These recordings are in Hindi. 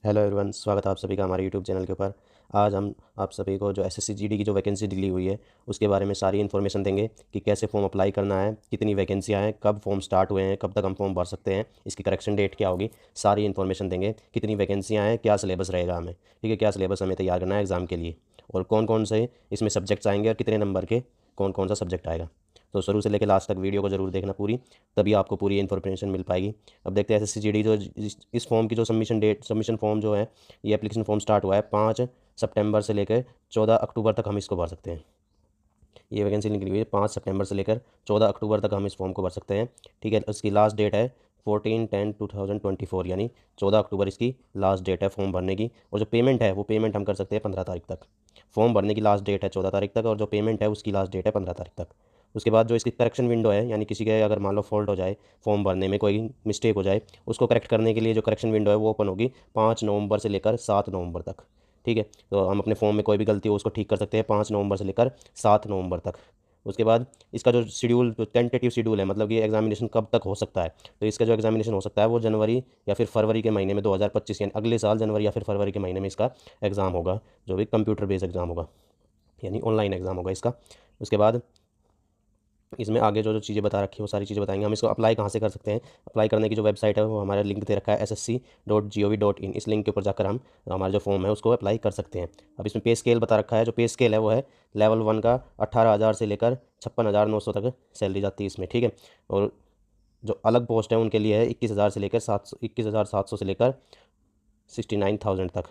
हेलो एवरीवन, स्वागत है आप सभी का हमारे यूट्यूब चैनल के ऊपर। आज हम आप सभी को जो एसएससी जीडी की जो वैकेंसी निकली हुई है उसके बारे में सारी इन्फॉर्मेशन देंगे कि कैसे फॉर्म अप्लाई करना है, कितनी वैकेंसियाँ हैं, कब फॉर्म स्टार्ट हुए हैं, कब तक हम फॉर्म भर सकते हैं, इसकी करेक्शन डेट क्या होगी, सारी इन्फॉर्मेशन देंगे। कितनी वैकेंसियाँ हैं, क्या सिलेबस रहेगा हमें, ठीक है, क्या सिलेबस हमें तैयार करना है एग्ज़ाम के लिए, और कौन कौन से इसमें सब्जेक्ट्स आएंगे और कितने नंबर के कौन कौन सा सब्जेक्ट आएगा। तो शुरू से लेकर लास्ट तक वीडियो को ज़रूर देखना पूरी, तभी आपको पूरी इन्फॉर्मेशन मिल पाएगी। अब देखते हैं एसएससी जीडी जो इस फॉर्म की जो सबमिशन फॉर्म जो है, ये एप्लीकेशन फॉर्म स्टार्ट हुआ है 5 सितंबर से लेकर 14 अक्टूबर तक हम इसको भर सकते हैं। ये वैकेंसी निकली हुई है 5 सितंबर से लेकर 14 अक्टूबर तक हम इस फॉर्म को भर सकते हैं, ठीक है। इसकी लास्ट डेट है 14/10/2024, यानी 14 अक्टूबर इसकी लास्ट डेट है फॉर्म भरने की। और जो पेमेंट है वो पेमेंट हम कर सकते हैं 15 तारीख तक। फॉर्म भरने की लास्ट डेट है 14 तारीख तक, और जो पेमेंट है उसकी लास्ट डेट है 15 तारीख तक। उसके बाद जो इसकी करेक्शन विंडो है, यानी किसी के अगर मान लो फॉल्ट हो जाए, फॉर्म भरने में कोई मिस्टेक हो जाए, उसको करेक्ट करने के लिए जो करेक्शन विंडो है वो ओपन होगी 5 नवंबर से लेकर 7 नवंबर तक, ठीक है। तो हम अपने फॉर्म में कोई भी गलती हो उसको ठीक कर सकते हैं 5 नवंबर से लेकर 7 नवंबर तक। उसके बाद इसका जो शेड्यूल, जो टेंटेटिव शेड्यूल है, मतलब ये एग्जामिनेशन कब तक हो सकता है, तो इसका जो एग्जामिनेशन हो सकता है वो जनवरी या फिर फरवरी के महीने में 2025, यानी अगले साल जनवरी या फिर फरवरी के महीने में इसका एग्ज़ाम होगा, जो भी कंप्यूटर बेस्ड एग्ज़ाम होगा, यानी ऑनलाइन एग्ज़ाम होगा इसका। उसके बाद इसमें आगे जो जो चीज़ें बता रखी है वो सारी चीज़ें बताएंगे। हम इसको अप्लाई कहाँ से कर सकते हैं। अप्लाई करने की जो वेबसाइट है वो हमारा लिंक दे रखा है ssc.gov.in। इस लिंक के ऊपर जाकर हम हमारा जो फॉर्म है उसको अप्लाई कर सकते हैं। अब इसमें पे स्केल बता रखा है। जो पे स्केल है वो है लेवल 1 का 18,000 से लेकर 56,900 तक सैलरी जाती है इसमें, ठीक है। और जो अलग पोस्ट है उनके लिए है 21,000 से लेकर 21,700 से लेकर 69,000 तक।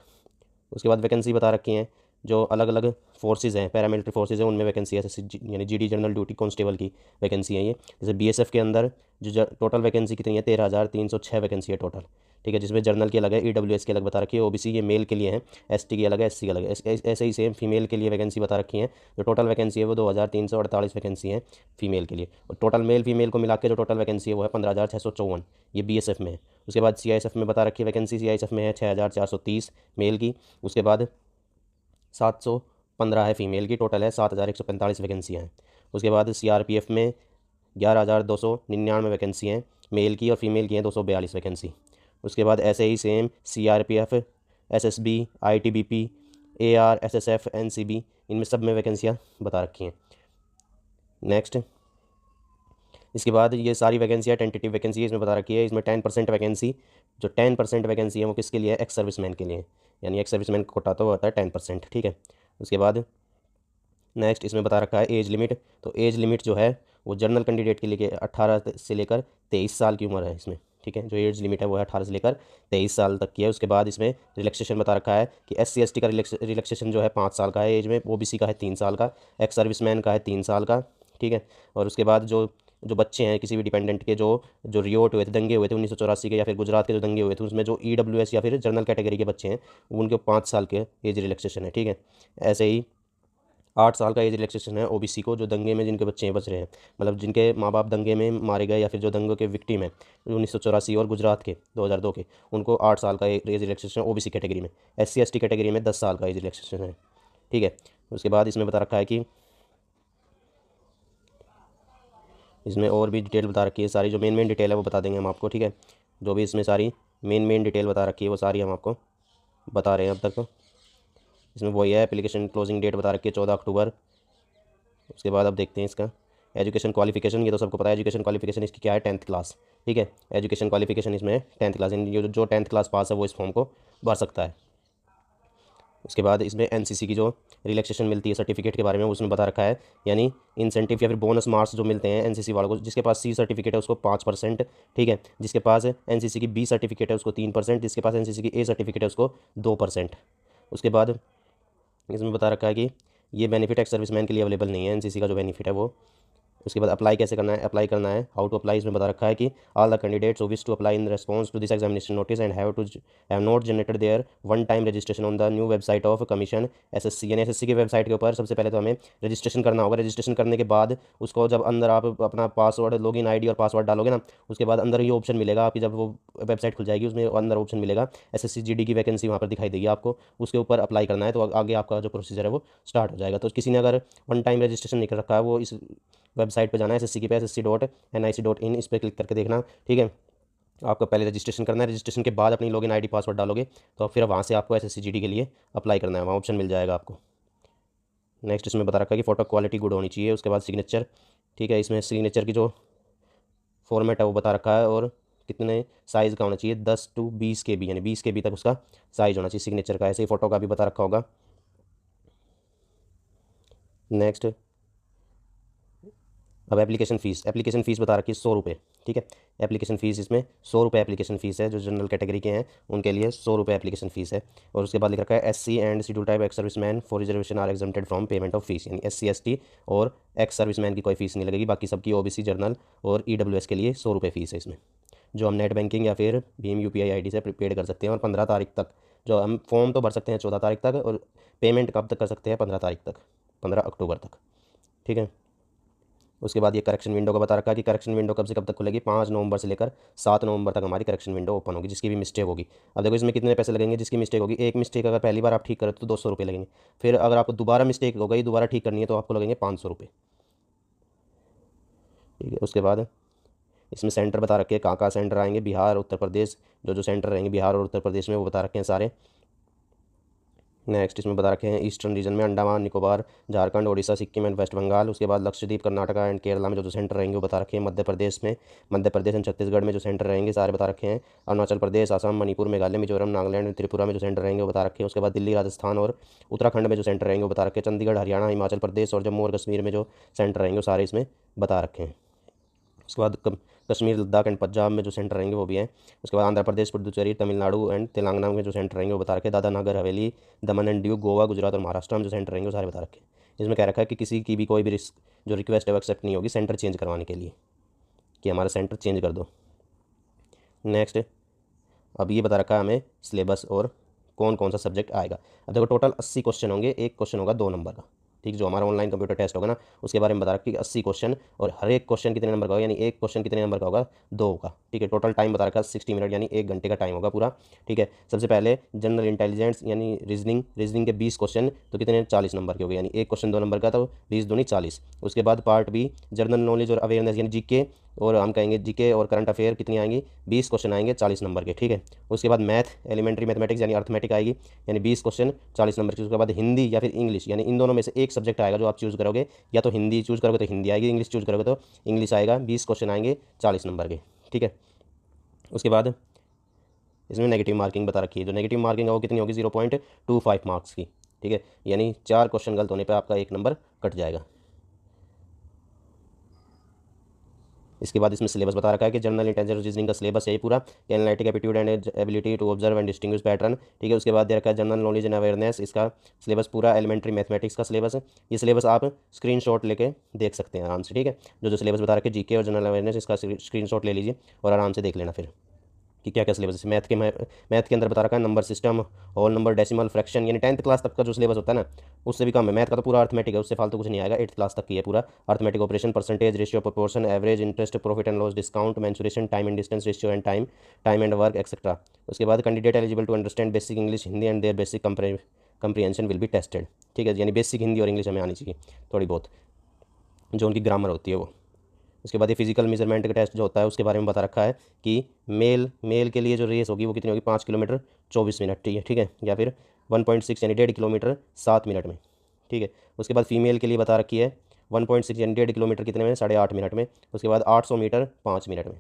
उसके बाद वैकेंसी बता रखी हैं। जो अलग अलग फोर्सेज हैं, पैरामिलिट्री फोर्सेज हैं, उनमें वैकेंसी है, जैसे यानी जीडी जनरल ड्यूटी कांस्टेबल की वैकेंसी है ये। जैसे बीएसएफ के अंदर जो टोटल वैकेंसी कितनी है, 13,306 वैकेंसी है टोटल, ठीक है। जिसमें जर्नल की अलग है, ईडब्ल्यूएस की अलग बता रखी है, ओबीसी ये मेल के लिए है, एसटी की अलग है, एससी की अलग है। ऐसे ही सेम फीमेल के लिए वैकेंसी बता रखी है। जो टोटल वैकेंसी है वो 2,348 वैकेंसी है फीमेल के लिए, और टोटल मेल फीमेल को मिला के जो टोटल वैकेंसी है वो है 15,654, ये बीएसएफ में है। उसके बाद सीआईएसएफ में बता रखी है वैकेंसी, सीआईएसएफ में है 6,430 मेल की। उसके बाद 715 है फीमेल की, टोटल है 7,145 वैकेंसियाँ हैं। उसके बाद सीआरपीएफ में 11,299 वैकेंसी हैं मेल की, और फीमेल की हैं 242 वैकेंसी। उसके बाद ऐसे ही same CRPF, SSB, ITBP, AR, SSF, NCB, इनमें सब में वैकेंसियाँ बता रखी हैं। नेक्स्ट, इसके बाद ये सारी वैकेंसियाँ टेंटेटिव वैकेंसी है, इसमें बता रखी है। इसमें 10% वैकेंसी, जो 10% वैकेंसी है वो किसके लिए है, एक्स सर्विसमैन के लिए, यानी एक्स सर्विसमैन का कोटा तो होता है 10%, ठीक है। उसके बाद नेक्स्ट इसमें बता रखा है एज लिमिट। तो एज लिमिट जो है वो जनरल कैंडिडेट के लिए 18 से लेकर 23 साल की उम्र है इसमें, ठीक है। जो एज लिमिट है वो है 18 से लेकर 23 साल तक की है। उसके बाद इसमें रिलैक्सेशन बता रखा है कि SC ST का रिलैक्सेशन जो है 5 साल का है एज में, OBC का है 3 साल का, एक्स सर्विसमैन का है 3 साल का, ठीक है। और उसके बाद जो जो बच्चे हैं किसी भी डिपेंडेंट के, जो जो रियोट हुए थे, दंगे हुए थे 1984 के, या फिर गुजरात के जो दंगे हुए थे, उसमें जो EWS या फिर जनरल कैटेगरी के बच्चे हैं उनके 5 साल के एज रिलैक्सेशन है, ठीक है। ऐसे ही 8 साल का एज रिलैक्सेशन है OBC को, जो दंगे में जिनके बच्चे हैं बच रहे हैं, मतलब जिनके माँ बाप दंगे में मारे गए या फिर जो दंगों के विक्टिम हैं 1984 और गुजरात के 2002 के, उनको 8 साल का एज रिलैक्सेशन OBC कैटेगरी में। SC ST कैटेगरी में 10 साल का एज रिलैक्सेशन है, ठीक है। उसके बाद इसमें बता रखा है कि इसमें और भी डिटेल बता रखी है सारी, जो मेन डिटेल है वो बता देंगे हम आपको, ठीक है। जो भी इसमें सारी मेन डिटेल बता रखी है वो सारी हम आपको बता रहे हैं अब तक। तो इसमें वही है, एप्लीकेशन क्लोजिंग डेट बता रखी है 14 अक्टूबर। उसके बाद अब देखते हैं इसका एजुकेशन क्वालिफिकेशन। ये तो सबको पता है, एजुकेशन क्वालिफिकेशन इसकी क्या है, 10th क्लास, ठीक है। एजुकेशन क्वालिफिकेशन इसमें 10th क्लास, यानी जो 10th क्लास पास है वो इस फॉर्म को भर सकता है। उसके बाद इसमें एनसीसी की जो रिलैक्सेशन मिलती है सर्टिफिकेट के बारे में उसमें बता रखा है, यानी इंसेंटिव या फिर बोनस मार्क्स जो मिलते हैं एनसीसी वालों को। जिसके पास C सर्टिफिकेट है उसको 5%, ठीक है। जिसके पास एनसीसी की B सर्टिफिकेट है उसको 3%, जिसके पास एनसीसी की A सर्टिफिकेट है उसको 2%। उसके बाद इसमें बता रखा है कि ये बेनिफिट एक्स सर्विसमैन के लिए अवेलेबल नहीं है, एनसीसी का जो बेनिफिट है वो। उसके बाद अप्लाई कैसे करना है, अप्लाई करना है, हाउ टू अप्लाई इसमें बता रखा है कि all the candidates who wish to apply in response to this examination notice and have not generated their one time registration on the new website of commission SSC, यानी एसएससी की वेबसाइट के ऊपर सबसे पहले तो हमें रजिस्ट्रेशन करना होगा। रजिस्ट्रेशन करने के बाद उसको जब अंदर आप अपना पासवर्ड, लॉगिन आईडी और पासवर्ड डालोगे ना, उसके बाद अंदर ये ऑप्शन मिलेगा आपकी, जब वो वेबसाइट खुल जाएगी उसमें अंदर ऑप्शन मिलेगा एसएससी जीडी की वैकेंसी वहाँ पर दिखाई देगी आपको, उसके ऊपर अप्लाई करना है। तो आगे आपका जो प्रोसीजर है वो स्टार्ट हो जाएगा। तो किसी ने अगर वन टाइम रजिस्ट्रेशन नहीं कर रखा है वो इस वेबसाइट पे जाना है SSC की पे, SSC.nic.in, इस पर क्लिक करके देखना, ठीक है। आपको पहले रजिस्ट्रेशन करना है, रजिस्ट्रेशन के बाद अपनी लॉगिन आईडी पासवर्ड डालोगे तो फिर वहाँ से आपको SSCGD के लिए अप्लाई करना है, वहाँ ऑप्शन मिल जाएगा आपको। नेक्स्ट इसमें बता रखा है कि फ़ोटो क्वालिटी गुड होनी चाहिए। उसके बाद सिग्नेचर, ठीक है, इसमें सिग्नेचर की जो फॉर्मेट है वो बता रखा है और कितने साइज़ का होना चाहिए, 10 to 20 KB, यानी 20 KB तक उसका साइज़ होना चाहिए सिग्नेचर का। ऐसे ही फ़ोटो का भी बता रखा होगा। नेक्स्ट अब एप्लीकेशन फ़ीस बता रखी है 100 रुपये, ठीक है। एप्लीकेशन फ़ीस इसमें 100 रुपये एप्लीकेशन फ़ीस है। जो जनरल कैटेगरी के हैं उनके लिए 100 रुपये एप्लीकेशन फ़ीस है। और उसके बाद लिख रखा है SC and schedule type ex serviceman for reservation are exempted from payment of fees, यानी SC ST और एक्स सर्विसमैन की कोई फीस नहीं लगेगी। बाकी सबकी OBC जनरल और EWS के लिए 100 रुपये फ़ीस है इसमें, जो हम नेट बैंकिंग या फिर भीम UPI ID से पेड कर सकते हैं। और 15 तारीख तक जो हम फॉर्म तो भर सकते हैं 14 तारीख तक, और पेमेंट कब तक कर सकते हैं, 15 तारीख तक, 15 अक्टूबर तक, ठीक है। उसके बाद ये करेक्शन विंडो का बता रखा है कि करेक्शन विंडो कब से कब तक खुलेगी, 5 नवंबर से लेकर 7 नवंबर तक हमारी करेक्शन विंडो ओपन होगी। जिसकी भी मिस्टेक होगी, अब देखो इसमें कितने पैसे लगेंगे। जिसकी मिस्टेक होगी, एक मिस्टेक अगर पहली बार आप ठीक करो तो 200 रुपये लगेंगे। फिर अगर आपको दोबारा मिस्टेक हो गई, दोबारा ठीक करनी है, तो आपको लगेंगे 500 रुपये, ठीक है। उसके बाद इसमें सेंटर बता रखे हैं, कहाँ सेंटर आएंगे, बिहार उत्तर प्रदेश, जो सेंटर रहेंगे बिहार और उत्तर प्रदेश में वो बता रखे हैं सारे। नेक्स्ट इसमें बता रखे हैं ईस्टर्न रीजन में अंडमान निकोबार, झारखंड, ओडिशा, सिक्किम एंड वेस्ट बंगाल। उसके बाद लक्षद्वीप, कर्नाटका एंड केरला में जो सेंटर रहेंगे वो बता रखे हैं। मध्य प्रदेश एंड छत्तीसगढ़ में जो सेंटर रहेंगे सारे बता रखे हैं। अरुणाचल प्रदेश, असम, मणिपुर, मेघालय, मिजोरम, नागालैंड, त्रिपुरा में जो सेंटर रहेंगे वो बता रखे हैं। उसके बाद दिल्ली, राजस्थान और उत्तराखंड में जो सेंटर रहेंगे वो बता रखे हैं। चंडीगढ़, हरियाणा, हिमाचल प्रदेश और जम्मू और कश्मीर में जो सेंटर रहेंगे वो सारे इसमें बता रखे हैं। उसके बाद कश्मीर, लद्दाख एंड पंजाब में जो सेंटर रहेंगे वो भी हैं। उसके बाद आंध्र प्रदेश, पुडुचेरी, तमिलनाडु एंड तेलंगाना में जो सेंटर रहेंगे वो बता रखे हैं। दादरा नगर हवेली, दमन एंड दीव, गोवा, गुजरात और महाराष्ट्र में जो सेंटर रहेंगे वो सारे बता रखे हैं। इसमें कह रखा है कि किसी की भी कोई भी जो रिक्वेस्ट है वो एक्सेप्ट नहीं होगी सेंटर चेंज करवाने के लिए, कि हमारा सेंटर चेंज कर दो। नेक्स्ट अब ये बता रखा है हमें सिलेबस और कौन कौन सा सब्जेक्ट आएगा। अब देखो टोटल 80 क्वेश्चन होंगे, एक क्वेश्चन होगा 2 नंबर का, ठीक। जो हमारा ऑनलाइन कंप्यूटर टेस्ट होगा ना उसके बारे में बता रखा है कि 80 क्वेश्चन, और हर एक क्वेश्चन कितने नंबर का होगा, यानी एक क्वेश्चन कितने नंबर का होगा, 2 का, ठीक है। टोटल टाइम बता रखा है 60 मिनट, यानी 1 घंटे का टाइम होगा पूरा, ठीक है। सबसे पहले जनरल इंटेलिजेंस यानी रीजनिंग के 20 क्वेश्चन, तो कितने 40 नंबर के हो गए, यानी एक क्वेश्चन 2 नंबर का, तो 20 दूनी 40। उसके बाद पार्ट बी जनरल नॉलेज और अवेयरनेस यानी GK, और हम कहेंगे GK और करंट अफेयर कितनी आएंगी, 20 क्वेश्चन आएंगे 40 नंबर के, ठीक है। उसके बाद मैथ, एलिमेंट्री मैथमेटिक्स यानी अर्थमेटिक आएगी, यानी 20 क्वेश्चन 40 नंबर की। उसके बाद हिंदी या फिर इंग्लिश, यानी इन दोनों में से एक सब्जेक्ट आएगा जो आप चूज़ करोगे, या तो हिंदी चूज़ करोगे तो हिंदी आएगी, इंग्लिश चूज़ करोगे तो इंग्लिश आएगा। 20 क्वेश्चन आएंगे 40 नंबर के, ठीक है। उसके बाद इसमें नेगेटिव मार्किंग बता रखी है। जो नेगेटिव मार्किंग है वो कितनी होगी, 0.25 मार्क्स की, ठीक है। यानी 4 क्वेश्चन गलत होने पर आपका 1 नंबर कट जाएगा। इसके बाद इसमें सिलेबस बता रखा है कि जनरल इंटेलिजेंस रीजनिंग का सिलेबस है पूरा, analytic aptitude and ability to observe and distinguish pattern, ठीक है। उसके बाद दे रखा है जनरल नॉलेज एंड अवेयरनेस, इसका सिलेबस पूरा एलिमेंट्री मैथमेटिक्स का सिलेबस है। ये सिलेबस आप स्क्रीनशॉट लेके देख सकते हैं आराम से, ठीक है। जो सिलेबस बता रखे GK और जनरल अवेयरनेस, इसका स्क्रीनशॉट ले लीजिए और आराम से देख लेना फिर कि क्या क्या सिलेबस है। मैथ के अंदर बता रखा है number system, whole number, decimal, fraction, यानी 10th क्लास तक का जो सिलेबस होता है ना उससे भी कम है। मैथ का तो पूरा अर्थमेटिक है, उससे फालतू कुछ नहीं आएगा। 8th क्लास तक की है पूरा arithmetic, operation, percentage, ratio, proportion, average, interest, profit and loss, discount, mensuration, time and distance ratio and time and work etcetera. उसके बाद candidate eligible to understand basic English, Hindi and their basic comprehension will be tested, ठीक है। यानी बेसिक हिंदी और इंग्लिश हमें आनी चाहिए थोड़ी बहुत, जो उनकी ग्रामर होती है वो। उसके बाद ये फिजिकल मेजरमेंट का टेस्ट जो होता है उसके बारे में बता रखा है कि मेल के लिए जो रेस होगी वो कितनी होगी, 5 किलोमीटर 24 मिनट, ठीक है। या फिर 1.6 यानी 1.5 किलोमीटर 7 मिनट में, ठीक है। उसके बाद फीमेल के लिए बता रखी है 1.6 यानी 1.5 किलोमीटर कितने में, 8.5 मिनट में। उसके बाद 800 मीटर 5 मिनट में,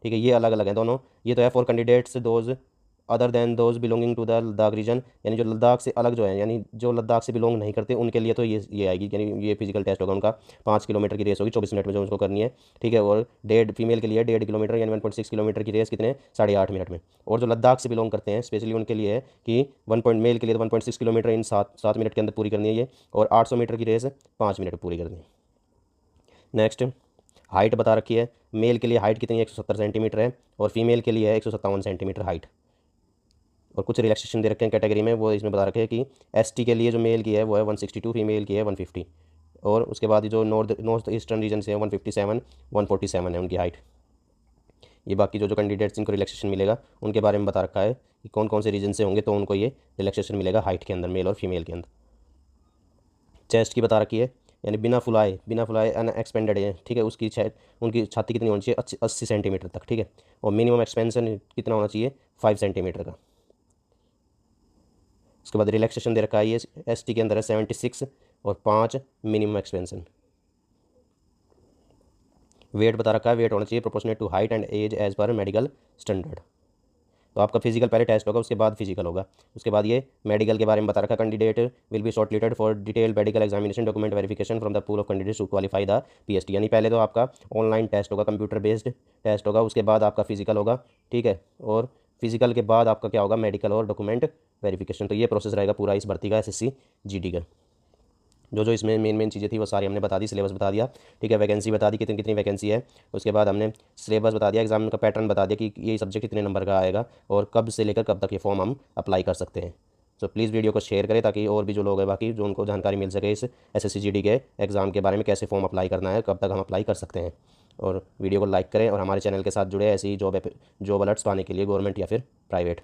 ठीक है। ये अलग अलग हैं दोनों। ये तो है for candidates those other than those belonging to the Ladakh region, यानी जो लद्दाख से अलग जो है, यानी जो लद्दाख से बिलोंग नहीं करते उनके लिए तो ये आएगी, यानी ये फिजिकल टेस्ट होगा उनका। 5 किलोमीटर की रेस होगी 24 मिनट में जो उसको करनी है, ठीक है। और फीमेल के लिए 1.5 किलोमीटर यानी 1.6 किलोमीटर की रेस कितने 8.5 मिनट में। और जो लद्दाख से बिलोंग करते हैं स्पेशली उनके लिए है कि मेल के लिए तो 1.6 किलोमीटर इन 7 मिनट के अंदर पूरी करनी है ये, और 800 मीटर की रेस 5 मिनट में पूरी करनी है। नेक्स्ट हाइट बता रखी है, मेल के लिए हाइट कितनी है 170 सेंटीमीटर है, और फीमेल के लिए है 157 सेंटीमीटर हाइट। और कुछ रिलैक्सेशन दे रखे हैं कैटेगरी में, वो इसमें बता रखे हैं कि ST के लिए जो मेल की है वो है 162, फीमेल की है 150। और उसके बाद जो नॉर्थ ईस्टर्न रीजन से है 157 147 है उनकी हाइट। ये बाकी जो कैंडिडेट्स इनको रिलैक्सेशन मिलेगा उनके बारे में बता रखा है कि कौन कौन से रीजन से होंगे तो उनको ये रिलैक्सेशन मिलेगा हाइट के अंदर, मेल और फीमेल के अंदर। चेस्ट की बता रखी है यानी बिना फुलाए अनएक्सपेंडेड है, ठीक है, उसकी उनकी छाती कितनी होनी चाहिए, 80 सेंटीमीटर तक, ठीक है। और मिनिमम एक्सपेंशन कितना होना चाहिए, 5 सेंटीमीटर का। उसके बाद रिलैक्सेशन दे रखा है, ये ST के अंदर है 76 और 5 मिनिमम एक्सपेंशन। वेट बता रखा है, वेट होना चाहिए proportionate to height and age as per medical standard. तो आपका फिजिकल पहले टेस्ट होगा, उसके बाद फिजिकल होगा। उसके बाद ये मेडिकल के बारे में बता रखा, candidate will be shortlisted for detail medical examination document verification from the pool of candidates who qualify the PST। यानी पहले तो आपका ऑनलाइन टेस्ट होगा, कंप्यूटर बेस्ड टेस्ट होगा, उसके बाद आपका फिजिकल होगा, ठीक है। और फिजिकल के बाद आपका क्या होगा, मेडिकल और डॉक्यूमेंट वेरिफिकेशन। तो ये प्रोसेस रहेगा पूरा इस भर्ती का, SSC GD का। जो इसमें मेन चीज़ें थी वो सारी हमने बता दी, सिलेबस बता दिया, ठीक है, वैकेंसी बता दी कितनी कितनी वैकेंसी है। उसके बाद हमने सिलेबस बता दिया, एग्जाम का पैटर्न बता दिया कि ये सब्जेक्ट कितने नंबर का आएगा और कब से लेकर कब तक ये फॉर्म हम अप्लाई कर सकते हैं। तो प्लीज़ वीडियो को शेयर करें ताकि और भी जो लोग हैं बाकी, जो उनको जानकारी मिल सके इस SSC GD के एग्ज़ाम के बारे में, कैसे फॉर्म अप्लाई करना है, कब तक हम अप्लाई कर सकते हैं। और वीडियो को लाइक करें और हमारे चैनल के साथ जुड़े ऐसी जॉब अलर्ट्स पाने के लिए, गवर्नमेंट या फिर प्राइवेट।